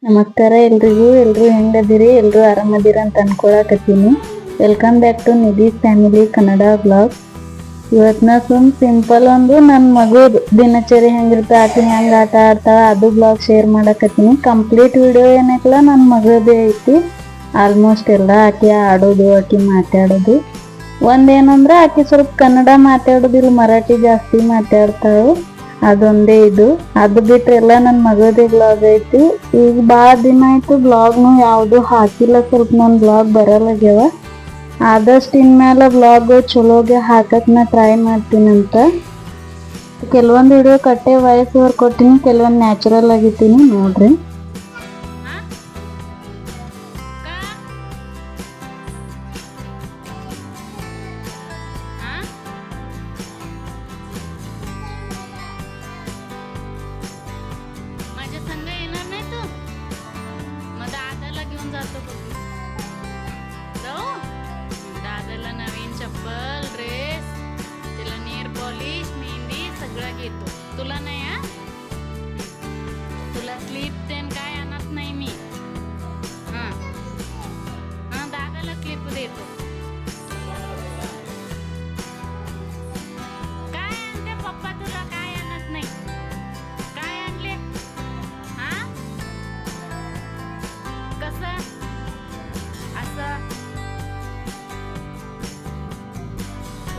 ನಮಸ್ಕಾರ ಎಲ್ರಿಗೂ. ಹೆಂಗದಿರಿ? ಎಲ್ರು ಆರಾಮದಿರ ಅಂತ ಅನ್ಕೊಳಕತ್ತೀನಿ. Welcome back to Nidhi's family Kannada blog. ಇವತ್ನ ಸಿಂಪಲ್ ಒಂದು ನನ್ನ ಮಗುದು ದಿನಚರಿ ಹೆಂಗಿರ್ತ, ಆಕಿ ಹೆಂಗ್ ಆಟ ಆಡ್ತಾಳ ಅದು ಬ್ಲಾಗ್ ಶೇರ್ ಮಾಡಕತ್ತೀನಿ. ಕಂಪ್ಲೀಟ್ ವಿಡಿಯೋ ಏನೈತಲ್ಲ ನನ್ನ ಮಗದೇ ಐತಿ. ಆಲ್ಮೋಸ್ಟ್ ಎಲ್ಲ ಆಕಿ ಆಡೋದು, ಆಕಿ ಮಾತಾಡೋದು. ಒಂದೇನಂದ್ರೆ ಆಕಿ ಸ್ವಲ್ಪ ಕನ್ನಡ ಮಾತಾಡೋದಿಲ್ಲ, ಮರಾಠಿ ಜಾಸ್ತಿ ಮಾತಾಡ್ತಾಳು. ಅದೊಂದೇ ಇದು. ಅದು ಬಿಟ್ರೆ ಎಲ್ಲ ನನ್ನ ಮಗದೇ ಬ್ಲಾಗ್ ಐತಿ. ಈಗ ಭಾಳ ದಿನ ಆಯ್ತು ಬ್ಲಾಗ್ನು ಯಾವುದು ಹಾಕಿಲ್ಲ. ಸ್ವಲ್ಪ ನನ್ನ ಬ್ಲಾಗ್ ಬರಲ್ಲಾಗ್ಯಾವ. ಆದಷ್ಟು ಇನ್ಮೇಲೆ ಬ್ಲಾಗ್ ಚಲೋಗೆ ಹಾಕಕ್ ನಾ ಟ್ರೈ ಮಾಡ್ತೀನಂತ. ಕೆಲವೊಂದು ವಿಡಿಯೋ ಕಟ್ಟೆ ವಾಯ್ಸ್ ಓವರ್ ಕೊಟ್ಟಿನಿ, ಕೆಲವೊಂದು ನ್ಯಾಚುರಲ್ ಆಗಿತ್ತೀನಿ, ನೋಡ್ರಿ. माझ्या संग येणार नाही तू? मग दादाला घेऊन जातो बघ. जाऊ? दादाला नवीन चप्पल, ड्रेस, तिला नेल पॉलिश, मेहंदी सगळं घेतो. तुला नाही हा? तुला क्लिप तेन काय आणत नाही मी. हा हा, दादाला क्लिप देतो. काय आणते पप्पा तुला? काय आणत नाही? काय आणले? हा? कसं? असं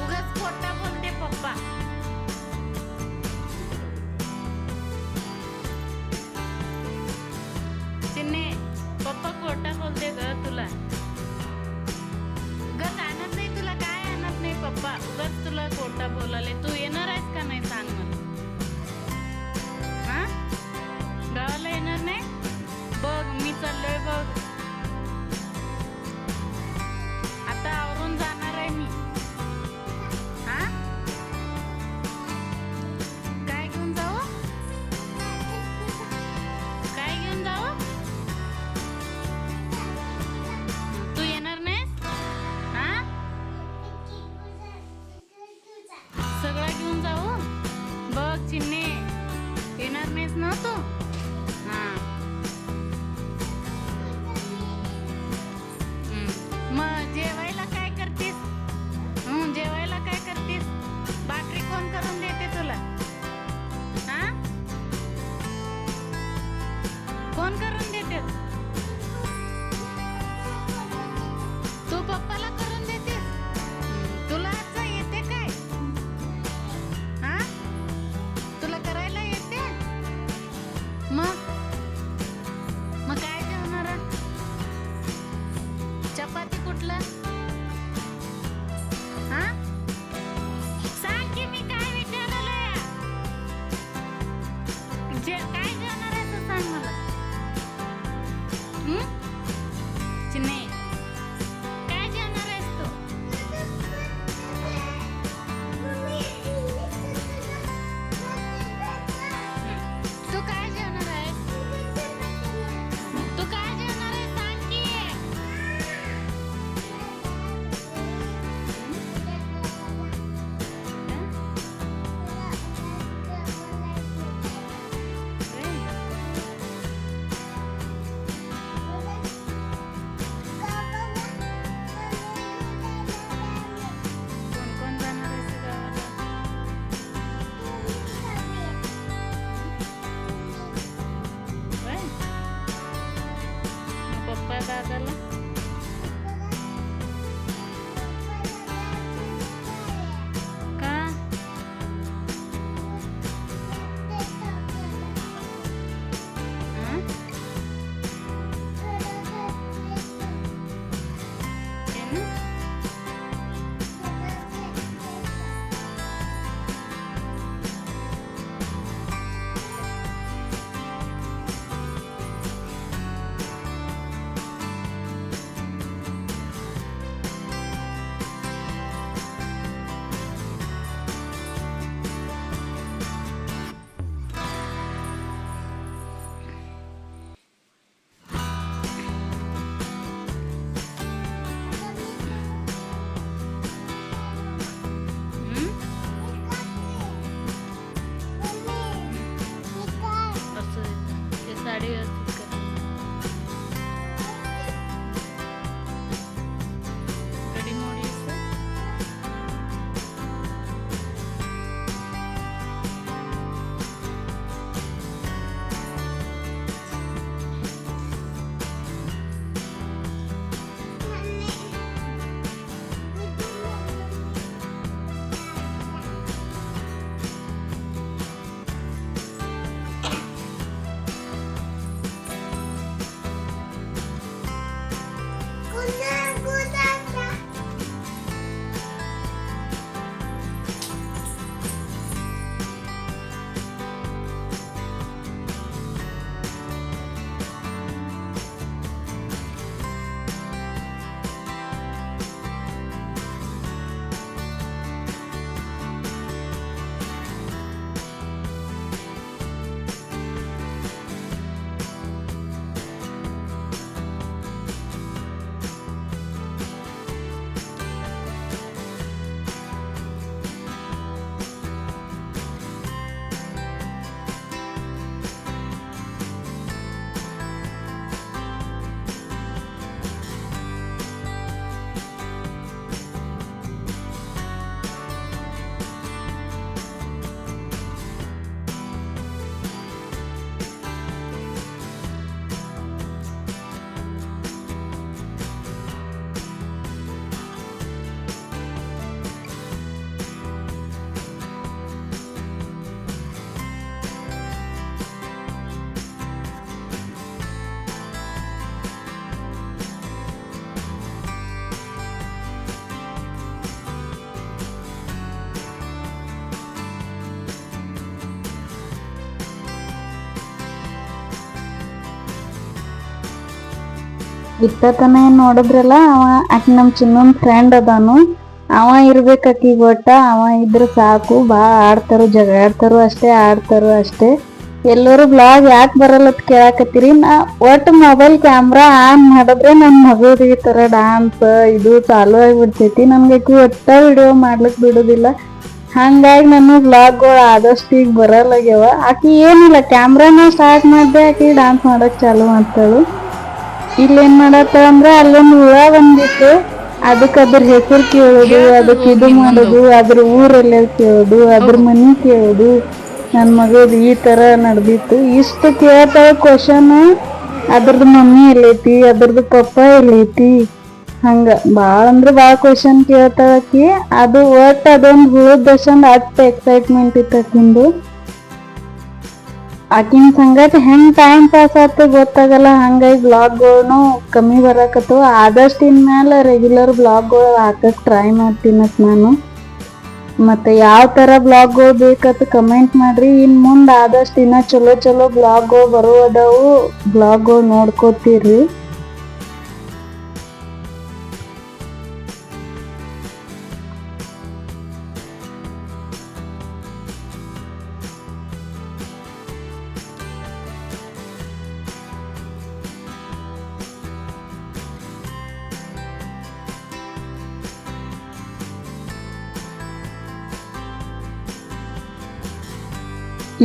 उगाच खोटं बोलते पप्पा. चिन्ने, पप्पा खोटं बोलते ग तुला. उगाच आणत नाही तुला. काय आणत नाही पप्पा? उगाच तुला खोटं बोलाले. तू येणार आहेस का नाही सांग मला. हा? गावाला येणार नाही? बघ मी चाललोय बघ. आता आवरून जाणार आहे मी. हा? काय घेऊन जाऊ? काय घेऊन जाऊ? तू येणार नाहीस? हा? सगळं घेऊन जाऊ? बघ चिन्ने, येणार नाहीस ना तू? हा. मग जेवायला काय करतेस? जेवायला काय करतेस? भाकरी कोण करून देते तुला? हा? कोण करून देते? तू पप्पाला करून देतेस? तुला असं येते काय? हा? तुला करायला येते? मग काय जेवणार? चपाती कुठलं? हा? सांग की मी काय विचारलंय. काय जेवणार आहे ते सांग मला. चिन्ने, काय जेवणार आहेस तू? तू काय जेवणार आहेस? तू काय जेवणार आहेस सांग की. कोण कोण जाणार आहेस गावाला? होय? मग पप्पा दादाला? का? हं? ಏನು? ಇತ್ತತನ ಏನ್ ನೋಡಿದ್ರಲ್ಲ ಅವ ಆಕಿ ನಮ್ ಚಿನ್ನೊಂದ್ ಫ್ರೆಂಡ್ ಅದಾನು, ಅವ ಇರ್ಬೇಕ್ ಆಕಿಗ್ ಒಟ್ಟ. ಅವ ಇದ್ರ ಸಾಕು, ಭಾಳ ಆಡ್ತಾರು, ಜಗಾಡ್ತಾರು ಅಷ್ಟೇ, ಆಡ್ತಾರು ಅಷ್ಟೇ. ಎಲ್ಲರೂ ಬ್ಲಾಗ್ ಯಾಕೆ ಬರಲ್ಲತ್ ಕೇಳಾಕತ್ತೀರಿ. ನಾ ಒಟ್ಟು ಮೊಬೈಲ್ ಕ್ಯಾಮ್ರಾ ಆನ್ ಮಾಡಿದ್ರೆ ನನ್ ಮಗುದ್ ಈ ತರ ಡಾನ್ಸ್ ಇದು ಚಾಲು ಆಗಿಬಿಡ್ತೈತಿ. ನಮ್ಗೆ ಆಕಿ ಒಟ್ಟ ವಿಡಿಯೋ ಮಾಡ್ಲಿಕ್ ಬಿಡುದಿಲ್ಲ. ಹಂಗಾಗಿ ನಾನು ವ್ಲಾಗ್ಗಳು ಆದಷ್ಟು ಈಗ ಬರಲ್ಲಾಗ್ಯಾವ. ಆಕಿ ಏನಿಲ್ಲ, ಕ್ಯಾಮ್ರಾನ ಸ್ಟಾರ್ಟ್ ಮಾಡ್ದೆ ಆಕಿ ಡಾನ್ಸ್ ಮಾಡಕ್ ಚಾಲು ಮಾಡ್ತಾಳು. ಇಲ್ಲೇನ್ ಮಾಡತ್ತಾಳ ಅಂದ್ರ ಅಲ್ಲೊಂದು ಹುಳ ಬಂದಿತ್ತು, ಅದಕ್ಕೆ ಅದ್ರ ಹೆಸರು ಕೇಳೋದು, ಅದಕ್ಕೆ ಇದು ಮಾಡೋದು, ಅದ್ರ ಊರೆಲ್ಲ ಕೇಳೋದು, ಅದ್ರ ಮನಿ ಕೇಳೋದು. ನನ್ ಮಗದ್ ಈ ತರ ನಡ್ದಿತ್ತು. ಇಷ್ಟು ಕೇಳ್ತಾಳ ಕ್ವಶನ್, ಅದ್ರದ್ದು ಮಮ್ಮಿ ಎಲ್ಲೈತಿ, ಅದ್ರದ್ದು ಪಪ್ಪ ಎಲ್ಲೈತಿ, ಹಂಗ ಬಾಳ ಅಂದ್ರ ಬಾಳ ಕ್ವಶನ್ ಕೇಳ್ತಾಳಕಿ. ಅದು ಒಟ್ ಅದೊಂದು ಹುಳದಷ್ಟೊಂದು ಅಷ್ಟ ಎಕ್ಸೈಟ್ಮೆಂಟ್ ಇತ್ತು ಆಕಿಂದು. ಆಕಿನ ಸಂಗಟ ಹೆಂಗ್ ಟೈಮ್ ಪಾಸ್ ಆತ ಗೊತ್ತಾಗಲ್ಲ. ಹಂಗಾಗಿ ಬ್ಲಾಗ್ಗಳ್ನು ಕಮ್ಮಿ ಬರಾಕತ್ತವ. ಆದಷ್ಟು ಇನ್ಮ್ಯಾಲ ರೆಗ್ಯುಲರ್ ಬ್ಲಾಗ್ಗಳು ಹಾಕಕ್ ಟ್ರೈ ಮಾಡ್ತೀನತ್ ನಾನು. ಮತ್ತೆ ಯಾವ ತರ ಬ್ಲಾಗ್ಗಳು ಬೇಕಂತ ಕಮೆಂಟ್ ಮಾಡ್ರಿ. ಇನ್ ಮುಂದ್ ಆದಷ್ಟು ಇನ್ನ ಚಲೋ ಚಲೋ ಬ್ಲಾಗ್ಗಳು ಬರುವದಾವು, ಬ್ಲಾಗ್ಗಳು ನೋಡ್ಕೋತೀರ್ರಿ.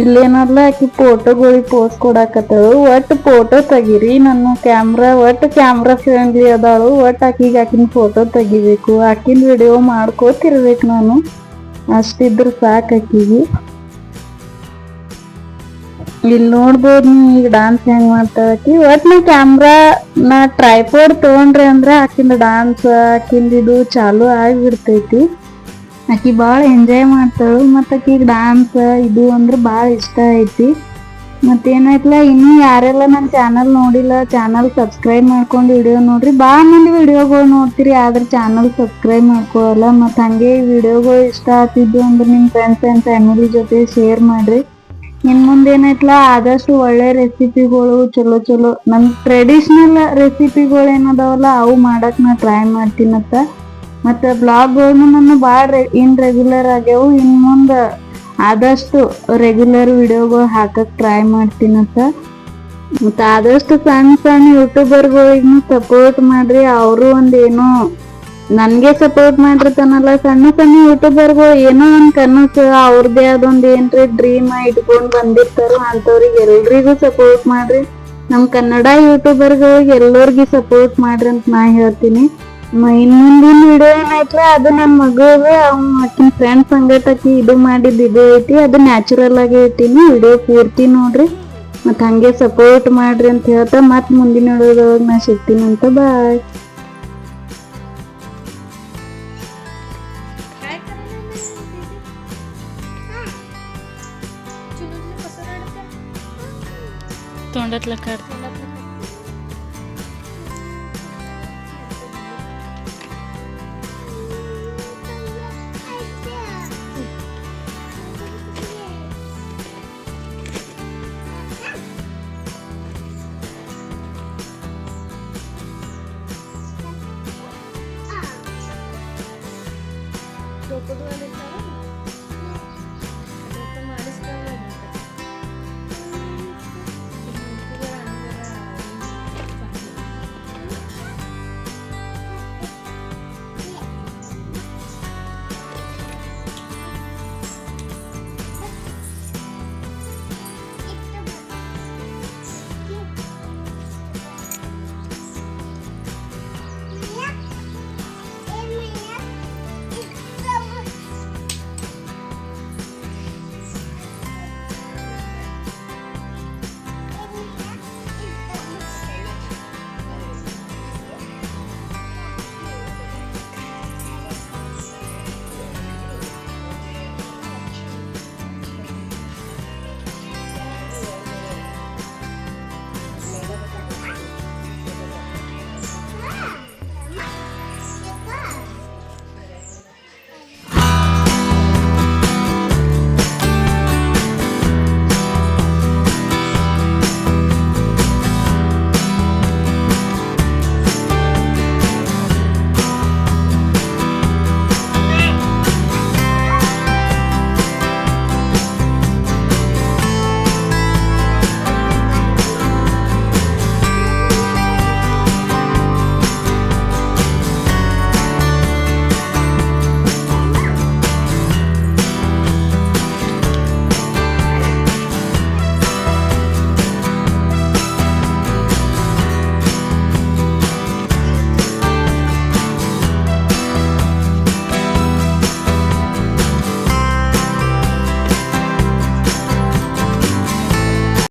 ಇಲ್ಲೇನಲ್ಲ ಆಕಿ ಫೋಟೋಗಳಿಗೆ ಪೋಸ್ ಕೊಡಾಕತ್ತಳು. ಒಟ್ಟು ಫೋಟೋ ತೆಗೀರಿ, ನನ್ನ ಕ್ಯಾಮ್ರಾ ಒಟ್ಟು ಕ್ಯಾಮ್ರಾ ಫ್ರೆಂಡ್ಲಿ ಅದಾಳು. ಒಟ್ಟು ಆಕಿಗೆ ಆಕಿನ ಫೋಟೋ ತೆಗಿಬೇಕು, ಆಕಿನ ವಿಡಿಯೋ ಮಾಡ್ಕೋತಿರ್ಬೇಕು ನಾನು. ಅಷ್ಟಿದ್ರ ಸಾಕು ಆಕಿಗೆ. ಇಲ್ಲಿ ನೋಡ್ಬೋದು ನೀವು ಈಗ ಡಾನ್ಸ್ ಹೆಂಗ್ ಮಾಡ್ತಾಳ ಆಕಿ. ಒಟ್ಟು ನಾ ಕ್ಯಾಮ್ರಾ ನಾ ಟ್ರೈಪೋಡ್ ತಗೊಂಡ್ರೆ ಅಂದ್ರೆ ಆಕಿಂದ ಡಾನ್ಸ್ ಆಕಿಂದ ಇದು ಚಾಲು ಆಗಿಬಿಡ್ತೈತಿ. ಆಕಿ ಭಾಳ ಎಂಜಾಯ್ ಮಾಡ್ತಾಳು. ಮತ್ತು ಆಕಿಗೆ ಡಾನ್ಸ್ ಇದು ಅಂದ್ರೆ ಭಾಳ ಇಷ್ಟ ಐತಿ. ಮತ್ತೇನಾಯ್ತಲ್ಲ, ಇನ್ನೂ ಯಾರೆಲ್ಲ ನನ್ನ ಚಾನಲ್ ನೋಡಿಲ್ಲ, ಚಾನಲ್ ಸಬ್ಸ್ಕ್ರೈಬ್ ಮಾಡ್ಕೊಂಡು ವಿಡಿಯೋ ನೋಡ್ರಿ. ಭಾಳ ಮಂದಿ ವಿಡಿಯೋಗಳು ನೋಡ್ತೀರಿ, ಆದ್ರೆ ಚಾನಲ್ ಸಬ್ಸ್ಕ್ರೈಬ್ ಮಾಡ್ಕೊಳ್ಳಲ್ಲ. ಮತ್ತು ಹಾಗೆ ಈ ವಿಡಿಯೋಗಳು ಇಷ್ಟ ಆಗ್ತಿದ್ದು ಅಂದ್ರೆ ನಿಮ್ಮ ಫ್ರೆಂಡ್ಸ್ ಆ್ಯಂಡ್ ಫ್ಯಾಮಿಲಿ ಜೊತೆ ಶೇರ್ ಮಾಡಿರಿ. ಇನ್ನು ಮುಂದೆ ಏನಾಯ್ತಲ್ಲ, ಆದಷ್ಟು ಒಳ್ಳೆ ರೆಸಿಪಿಗಳು ಚಲೋ ಚಲೋ ನಮ್ಮ ಟ್ರೆಡಿಷ್ನಲ್ ರೆಸಿಪಿಗಳು ಏನದಾವಲ್ಲ ಅವು ಮಾಡಕ್ಕೆ ನಾ ಟ್ರೈ ಮಾಡ್ತೀನತ್ತ. ಮತ್ತು ಬ್ಲಾಗ್ಗಳ್ನು ನನ್ನ ಭಾಳ ಇನ್ರೆಗ್ಯುಲರ್ ಆಗ್ಯಾವು. ಇನ್ನು ಮುಂದೆ ಆದಷ್ಟು ರೆಗ್ಯುಲರ್ ವಿಡಿಯೋಗಳು ಹಾಕಕ್ಕೆ ಟ್ರೈ ಮಾಡ್ತೀನತ್ತ. ಮತ್ತು ಆದಷ್ಟು ಸಣ್ಣ ಸಣ್ಣ ಯೂಟ್ಯೂಬರ್ಗಳಿಗೂ ಸಪೋರ್ಟ್ ಮಾಡಿರಿ. ಅವರು ಒಂದೇನೋ ನನಗೆ ಸಪೋರ್ಟ್ ಮಾಡಿರ್ತಾನಲ್ಲ, ಸಣ್ಣ ಸಣ್ಣ ಯೂಟ್ಯೂಬರ್ಗಳು ಏನೋ ಒಂದು ಕನಸು ಅವ್ರದ್ದೇ ಅದೊಂದು ಏನ್ರಿ ಡ್ರೀಮ್ ಇಟ್ಕೊಂಡು ಬಂದಿರ್ತಾರೋ ಅಂಥವ್ರಿಗೆ ಎಲ್ರಿಗೂ ಸಪೋರ್ಟ್ ಮಾಡಿರಿ. ನಮ್ಮ ಕನ್ನಡ ಯೂಟ್ಯೂಬರ್ಗಳಿಗೆ ಎಲ್ಲರಿಗೂ ಸಪೋರ್ಟ್ ಮಾಡಿರಿ ಅಂತ ನಾ ಹೇಳ್ತೀನಿ. ಇನ್ನು ಮುಂದಿನ ವಿಡಿಯೋ ಏನಾಯ್ತಲ್ಲ, ಅದು ನನ್ನ ಮಗುವೆ ಆಕಿನ ಫ್ರೆಂಡ್ಸ್ ಸಂಗಟ ಆಕಿ ಇದು ಮಾಡಿದ್ದು ಇದು ಐತಿ. ಅದು ನ್ಯಾಚುರಲ್ ಆಗಿ ಇಟ್ಟೀನಿ. ವಿಡಿಯೋ ಪೂರ್ತಿ ನೋಡ್ರಿ, ಮತ್ತು ಹಾಗೆ ಸಪೋರ್ಟ್ ಮಾಡ್ರಿ ಅಂತ ಹೇಳ್ತಾ ಮತ್ತೆ ಮುಂದಿನ ವಿಡಿಯೋದೊಳಗೆ ನಾ ಸಿಗ್ತೀನಂತ. ಬಾಯ್. तोंडातलं काढ.